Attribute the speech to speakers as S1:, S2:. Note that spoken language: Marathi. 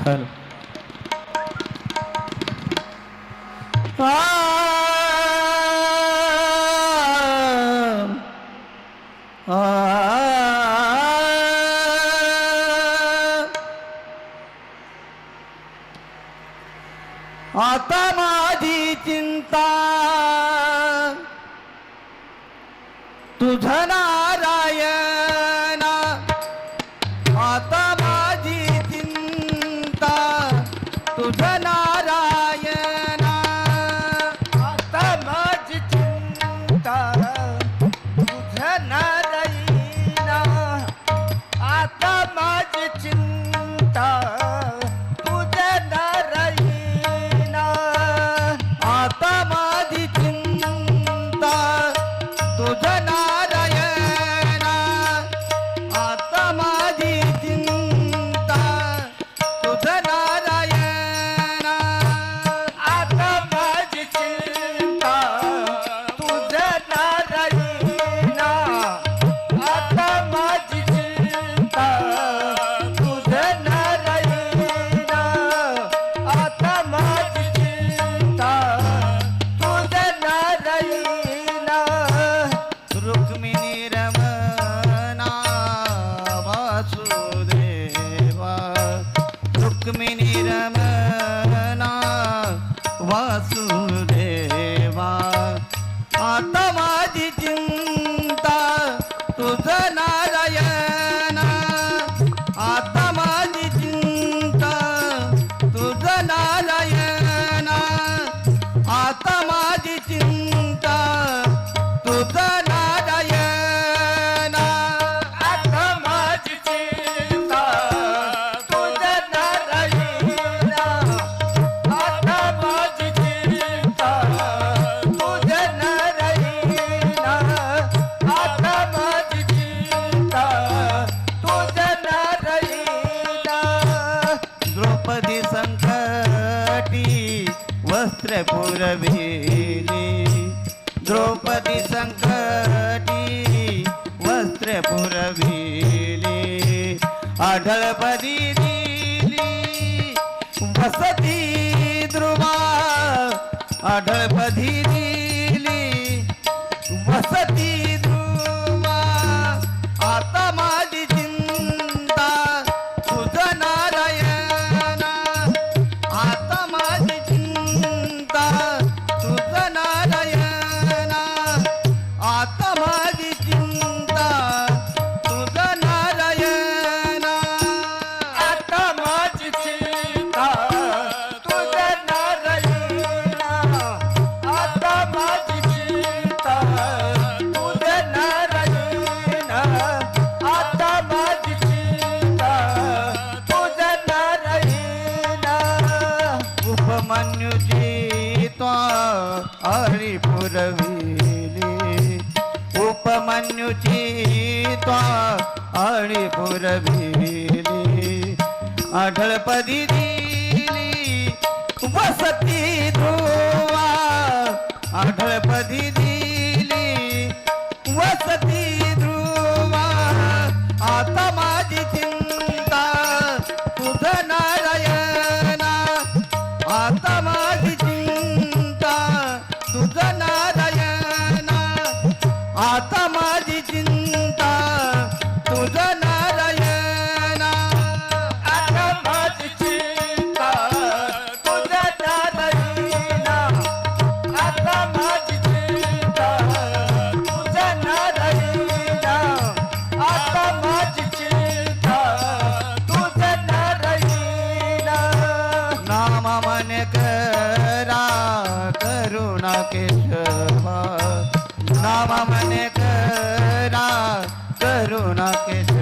S1: विठ्ठल.
S2: आता माझी चिंता तुझ नारायणा, आता माझी चिंता तुझ नारायणा, आता माझी चिंता तुझ नारायणा, आता माझी चिंता तुझ नारायणा, आता माझी चिंता तुझ नारायणा, आता माझी चिंता तुझ नारायणा, आता माझी चिंता तुझ नारायणा, आता माझी चिंता तुझ नारायणा, आता माझी चिंता तुझ नारायणा. रुक्मिणी रमणा वासुदेवा, रुक्मिणी रमणा वासुदेवा, आता माझी चिंता तुझ नारायणा, आता माझी चिंता तुझ नारायणा, आता माझी चिंता तुझ नारायणा, आता माझी चिंता तुझ नारायणा, आता माझी चिंता तुझ नारायणा, आता माझी चिंता तुझ नारायणा. द्रौपदी संकटी वस्त्र पुरविली, द्रौपदी संकटी वस्त्र पुरविली, आढळपदी दिली वसती ध्रुवा, आढळपदी दिली वसती ध्रुवा, आता माझी चिंता तुझ नारायणा, आता माझी चिंता तुझ नारायणा, आता माझी चिंता तुझ नारायणा, आता माझी चिंता तुझ नारायणा, आता माझी चिंता तुझ नारायणा, आता माझी चिंता तुझ नारायणा. उपमन्युची त्वा हरी पुरविली, उपमन्युची त्वा हरी पुरविली, आढळपदी दिली वसती ध्रुवा, आढळपदी दिली वसती ध्रुवा, आता माझी चिंता तुझ नारायणा, आता माझी चिंता तुझ नारायणा, आता माझी चिंता तुझ नारायणा, आता माझी चिंता तुझ नारायणा, आता माझी चिंता तुझ नारायणा, आता माझी चिंता तुझ नारायणा. नाम मन करा करुणा केशवा, नाम मन करा करुणा केशवा.